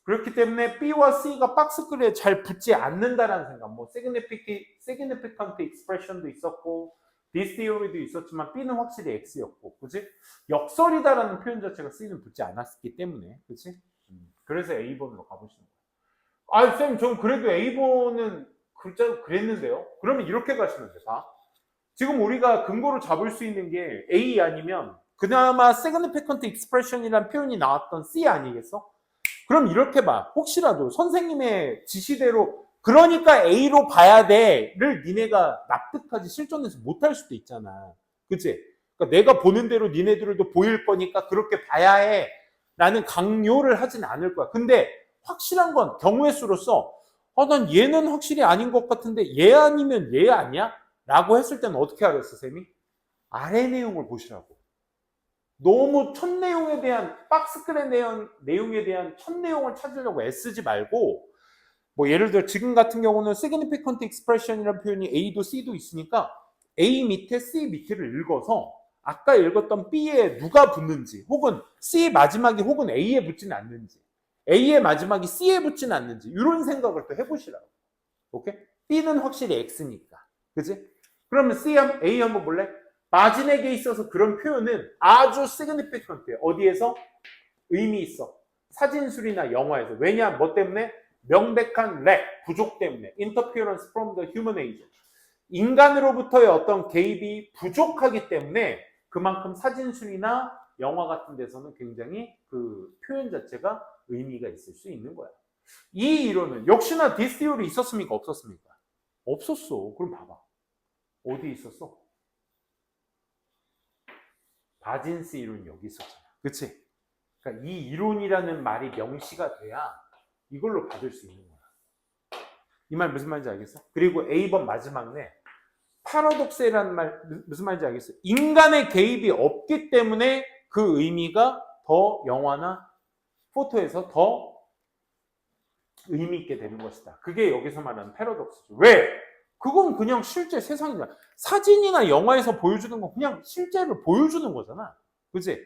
그렇기 때문에 B와 C가 박스글에 잘 붙지 않는다라는 생각. 뭐 significant expression도 있었고 this theory도 있었지만 B는 확실히 X였고, 그지? 역설이다라는 표현 자체가 C는 붙지 않았기 때문에, 그지? 그래서 A번으로 가보시는 거예요. 아, 쌤, 전 그래도 A번은 글자로 그랬는데요. 그러면 이렇게 가시면 돼. 봐. 지금 우리가 근거로 잡을 수 있는 게 A 아니면 그나마 significant expression이라는 표현이 나왔던 C 아니겠어? 그럼 이렇게 봐. 혹시라도 선생님의 지시대로 그러니까 A로 봐야 돼를 니네가 납득하지 실전에서 못할 수도 있잖아. 그치? 그러니까 내가 보는 대로 니네들도 보일 거니까 그렇게 봐야 해 라는 강요를 하진 않을 거야. 근데 확실한 건 경우의 수로서 난 얘는 확실히 아닌 것 같은데 얘 아니면 얘 아니야? 라고 했을 때는 어떻게 하랬어, 쌤이? 아래 내용을 보시라고. 너무 첫 내용에 대한 박스글의 내용에 대한 첫 내용을 찾으려고 애쓰지 말고, 뭐 예를 들어 지금 같은 경우는 significant expression이라는 표현이 A도 C도 있으니까 A 밑에 C 밑에를 읽어서 아까 읽었던 B에 누가 붙는지, 혹은 C 마지막이 혹은 A에 붙지는 않는지, A의 마지막이 C에 붙지는 않는지, 이런 생각을 또 해보시라고. 오케이? B는 확실히 X니까. 그지? 그러면 A 한번 볼래? 마진에게 있어서 그런 표현은 아주 significant해. 어디에서? 의미 있어. 사진술이나 영화에서. 왜냐? 뭐 때문에? 명백한 lack, 부족 때문에. interference from the human agent. 인간으로부터의 어떤 개입이 부족하기 때문에 그만큼 사진술이나 영화 같은 데서는 굉장히 그 표현 자체가 의미가 있을 수 있는 거야. 이 이론은 역시나 this theory 있었습니까? 없었습니까? 없었어. 그럼 봐봐. 어디 있었어? 바진스 이론이 여기 있었잖아. 그치? 그러니까 이 이론이라는 말이 명시가 돼야 이걸로 받을 수 있는 거야. 이 말 무슨 말인지 알겠어? 그리고 A번 마지막에 파라독스라는 말 무슨 말인지 알겠어? 인간의 개입이 없기 때문에 그 의미가 더 영화나 포토에서 더 의미 있게 되는 것이다. 그게 여기서 말하는 패러독스죠. 왜? 그건 그냥 실제 세상이냐. 사진이나 영화에서 보여주는 건 그냥 실제를 보여주는 거잖아. 그치?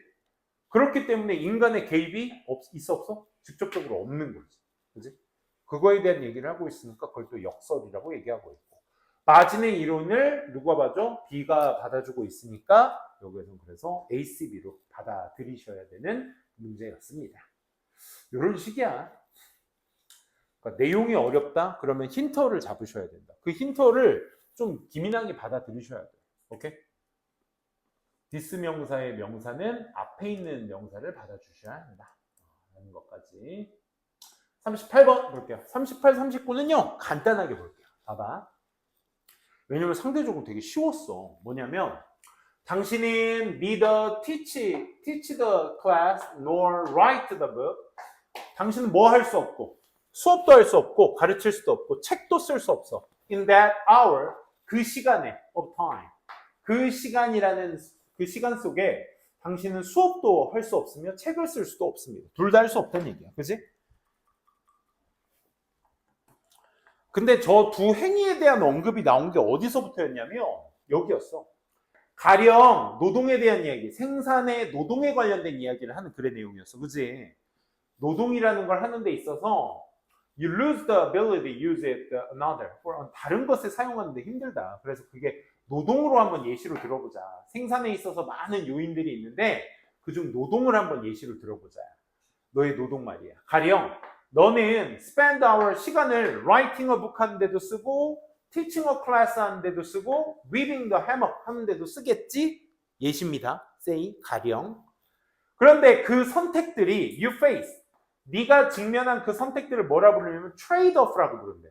그렇기 때문에 인간의 개입이 있어 없어? 직접적으로 없는 거지. 그치? 그거에 대한 얘기를 하고 있으니까 그걸 또 역설이라고 얘기하고 있고. 마진의 이론을 누가 봐줘? B가 받아주고 있으니까 여기에서는 그래서 ACB로 받아들이셔야 되는 문제였습니다. 이런 식이야. 그러니까 내용이 어렵다? 그러면 힌터를 잡으셔야 된다. 그 힌터를 좀 기민하게 받아들이셔야 돼요. 오케이? 디스 명사의 명사는 앞에 있는 명사를 받아주셔야 한다. 라는 것까지. 38번 볼게요. 38, 39는요. 간단하게 볼게요. 봐봐. 왜냐면 상대적으로 되게 쉬웠어. 뭐냐면 당신은 neither teach the class nor write the book. 당신은 뭐 할 수 없고 수업도 할 수 없고 가르칠 수도 없고 책도 쓸 수 없어. In that hour, 그 시간에 of time, 그 시간이라는 그 시간 속에 당신은 수업도 할 수 없으며 책을 쓸 수도 없습니다. 둘 다 할 수 없다는 얘기야. 그지? 근데 저 두 행위에 대한 언급이 나온 게 어디서부터였냐면 여기였어. 가령 노동에 대한 이야기, 생산의 노동에 관련된 이야기를 하는 글의 내용이었어. 그지? 노동이라는 걸 하는 데 있어서 you lose the ability to use it another. 다른 것을 사용하는데 힘들다. 그래서 그게 노동으로 한번 예시로 들어보자. 생산에 있어서 많은 요인들이 있는데 그중 노동을 한번 예시로 들어보자. 너의 노동 말이야. 가령 너는 spend our 시간을 writing a book 하는 데도 쓰고 teaching a class 하는 데도 쓰고 weaving the hammock 하는 데도 쓰겠지? 예시입니다. say, 가령. 그런데 그 선택들이 you face, 네가 직면한 그 선택들을 뭐라 부르냐면 trade-off라고 부른대.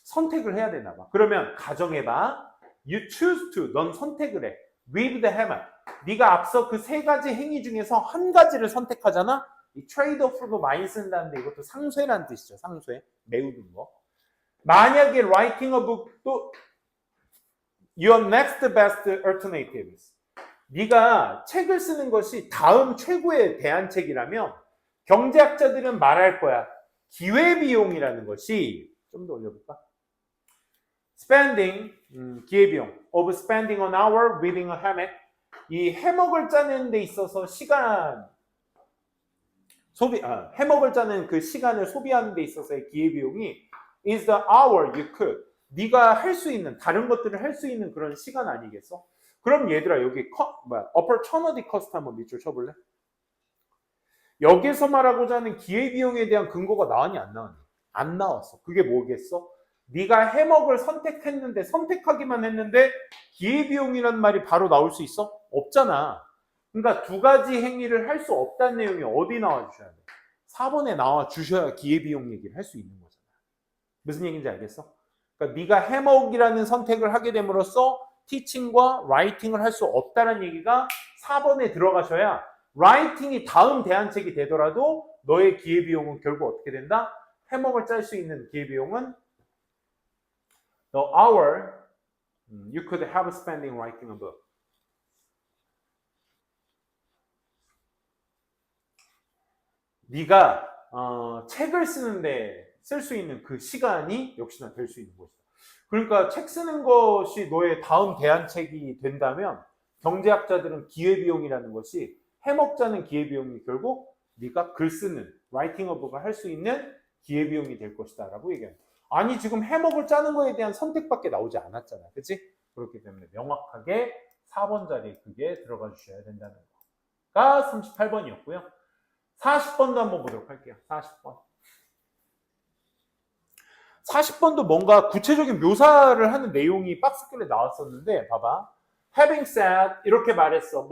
선택을 해야 되나 봐. 그러면 가정해봐. You choose to, 넌 선택을 해. weave the hammock. 네가 앞서 그 세 가지 행위 중에서 한 가지를 선택하잖아. 이 트레이드-오프도 많이 쓴다는데 이것도 상쇄라는 뜻이죠. 상쇄. 메우는 거. 만약에 writing a book도 your next best alternatives. 네가 책을 쓰는 것이 다음 최고의 대안책이라면 경제학자들은 말할 거야. 기회비용이라는 것이 좀 더 올려볼까? spending, 기회비용 of spending an hour weaving a hammock. 이 해먹을 짜는 데 있어서 해먹을 짜는 그 시간을 소비하는 데 있어서의 기회비용이 is the hour you could. 네가 할 수 있는, 다른 것들을 할 수 있는 그런 시간 아니겠어? 그럼 얘들아, 여기 opportunity cost 한번 밑줄 쳐볼래? 여기서 말하고자 하는 기회비용에 대한 근거가 나왔니, 안 나왔니? 안 나왔어. 그게 뭐겠어? 네가 해먹을 선택했는데, 선택하기만 했는데 기회비용이란 말이 바로 나올 수 있어? 없잖아. 그러니까 두 가지 행위를 할 수 없다는 내용이 어디 나와 주셔야 돼? 4번에 나와 주셔야 기회비용 얘기를 할 수 있는 거잖아. 무슨 얘기인지 알겠어? 그러니까 네가 해먹이라는 선택을 하게 됨으로써 티칭과 라이팅을 할 수 없다는 얘기가 4번에 들어가셔야 라이팅이 다음 대안책이 되더라도 너의 기회비용은 결국 어떻게 된다? 해먹을 짤 수 있는 기회비용은 the hour you could have spending writing a book. 네가 책을 쓰는데 쓸 수 있는 그 시간이 역시나 될 수 있는 것이다. 그러니까 책 쓰는 것이 너의 다음 대안책이 된다면 경제학자들은 기회비용이라는 것이 해먹자는 기회비용이 결국 네가 글 쓰는 라이팅 어브가 할 수 있는 기회비용이 될 것이다 라고 얘기합니다. 아니 지금 해먹을 짜는 거에 대한 선택밖에 나오지 않았잖아. 그치? 그렇기 때문에 명확하게 4번 자리에 그게 들어가 주셔야 된다는 거가 38번이었고요. 40번도 한번 보도록 할게요. 40번. 40번도 뭔가 구체적인 묘사를 하는 내용이 박스글에 나왔었는데 봐봐. Having said 이렇게 말했어.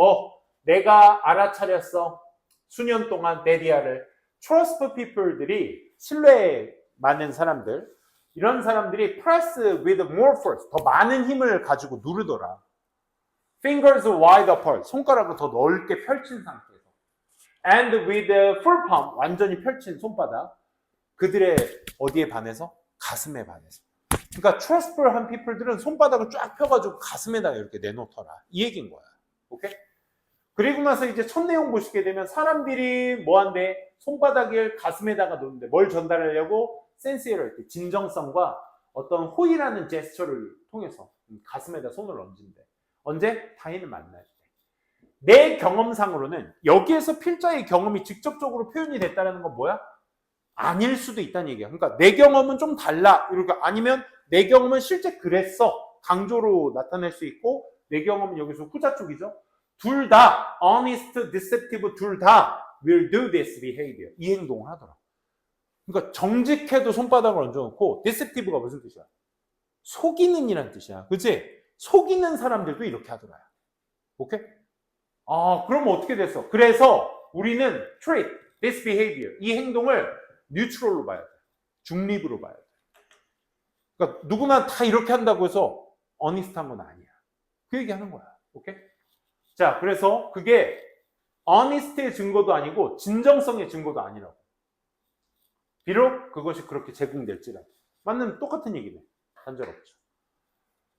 내가 알아차렸어. 수년 동안 데디아를. Trustful people들이 신뢰 많은 사람들 이런 사람들이 press with more force 더 많은 힘을 가지고 누르더라. Fingers wide apart 손가락을 더 넓게 펼친 상태에서 and with full palm 완전히 펼친 손바닥 그들의 어디에 반해서? 가슴에 반해서. 그러니까 trustful한 people들은 손바닥을 쫙 펴가지고 가슴에다가 이렇게 내놓더라. 이 얘기인 거야. 오케이? 그리고 나서 이제 첫 내용 보시게 되면 사람들이 뭐한대? 손바닥을 가슴에다가 놓는데 뭘 전달하려고? 센시얼리티, 진정성과 어떤 호의라는 제스처를 통해서 가슴에다 손을 얹은대. 언제? 타인을 만날 때. 내 경험상으로는 여기에서 필자의 경험이 직접적으로 표현이 됐다는 건 뭐야? 아닐 수도 있다는 얘기야. 그러니까 내 경험은 좀 달라. 그러니까 아니면 내 경험은 실제 그랬어. 강조로 나타낼 수 있고 내 경험은 여기서 후자 쪽이죠. 둘 다 honest, deceptive 둘 다 will do this behavior. 이 행동을 하더라. 그러니까 정직해도 손바닥을 얹어놓고 deceptive가 무슨 뜻이야? 속이는 이란 뜻이야. 그치? 속이는 사람들도 이렇게 하더라. 오케이? 그럼 어떻게 됐어? 그래서 우리는 treat this behavior. 이 행동을 뉴트럴로 봐야 돼. 중립으로 봐야 돼. 그러니까 누구나 다 이렇게 한다고 해서 어니스트한 건 아니야. 그 얘기하는 거야. 오케이? 자, 그래서 그게 어니스트의 증거도 아니고 진정성의 증거도 아니라고. 비록 그것이 그렇게 제공될지라도. 맞는 똑같은 얘기네. 단절없죠.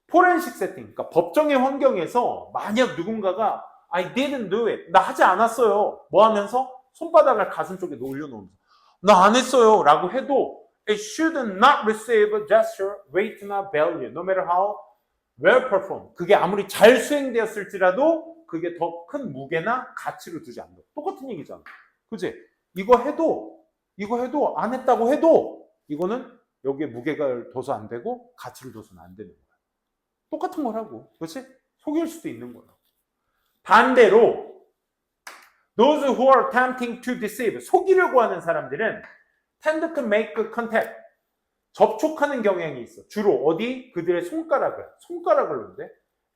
포렌식 세팅, 그러니까 법정의 환경에서 만약 누군가가 I didn't do it. 나 하지 않았어요. 뭐 하면서? 손바닥을 가슴 쪽에 올려놓으면서 나 안 했어요 라고 해도 it should not receive a gesture, weight나 value, no matter how well performed. 그게 아무리 잘 수행되었을지라도 그게 더 큰 무게나 가치를 두지 않는다. 똑같은 얘기잖아. 그치? 이거 해도 안 했다고 해도 이거는 여기에 무게가 둬서 안 되고 가치를 둬서는 안 되는 거야. 똑같은 거라고. 그치? 속일 수도 있는 거야. 반대로 those who are attempting to deceive, 속이려고 하는 사람들은 tend to make contact, 접촉하는 경향이 있어. 주로 어디? 그들의 손가락을 놓는데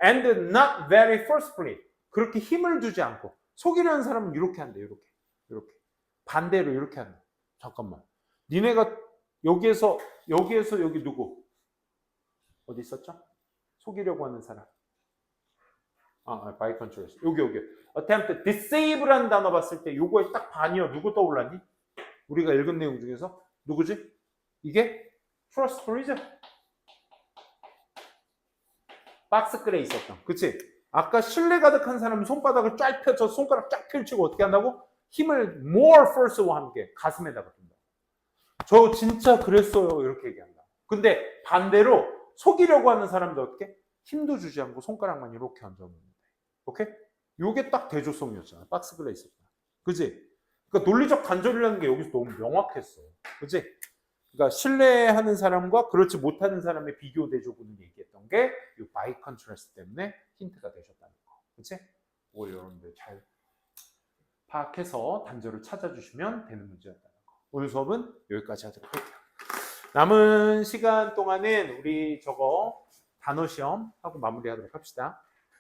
and not very forcefully, 그렇게 힘을 주지 않고. 속이려는 사람은 이렇게 한대. 이렇게 반대로 이렇게 한대. 잠깐만, 니네가 여기에서 여기 누구? 어디 있었죠? 속이려고 하는 사람. by contrast. 여기. attempt, disable라는 단어 봤을 때 요거에 딱 반이요. 누구 떠올랐니? 우리가 읽은 내용 중에서 누구지? 이게 trustful이죠. 박스글에 있었던. 그치? 아까 신뢰 가득한 사람은 손바닥을 쫙 펴서 손가락 쫙 펼치고 어떻게 한다고? 힘을 more force와 함께 가슴에다가 둔다. 저 진짜 그랬어요. 이렇게 얘기한다. 근데 반대로 속이려고 하는 사람도 어떻게? 힘도 주지 않고 손가락만 이렇게 얹어놓는데. 오케이? 요게 딱 대조성이었잖아. 박스글에 있었다. 그지? 그러니까 논리적 단절이라는 게 여기서 너무 명확했어. 그치? 그러니까 신뢰하는 사람과 그렇지 못하는 사람의 비교 대조군을 얘기했던 게 이 바이 컨트라스트 때문에 힌트가 되셨다는 거. 그치? 뭐 여러분들 잘 파악해서 단절을 찾아주시면 되는 문제였다는 거. 오늘 수업은 여기까지 하도록 할게요. 남은 시간 동안은 우리 저거 단어 시험 하고 마무리하도록 합시다.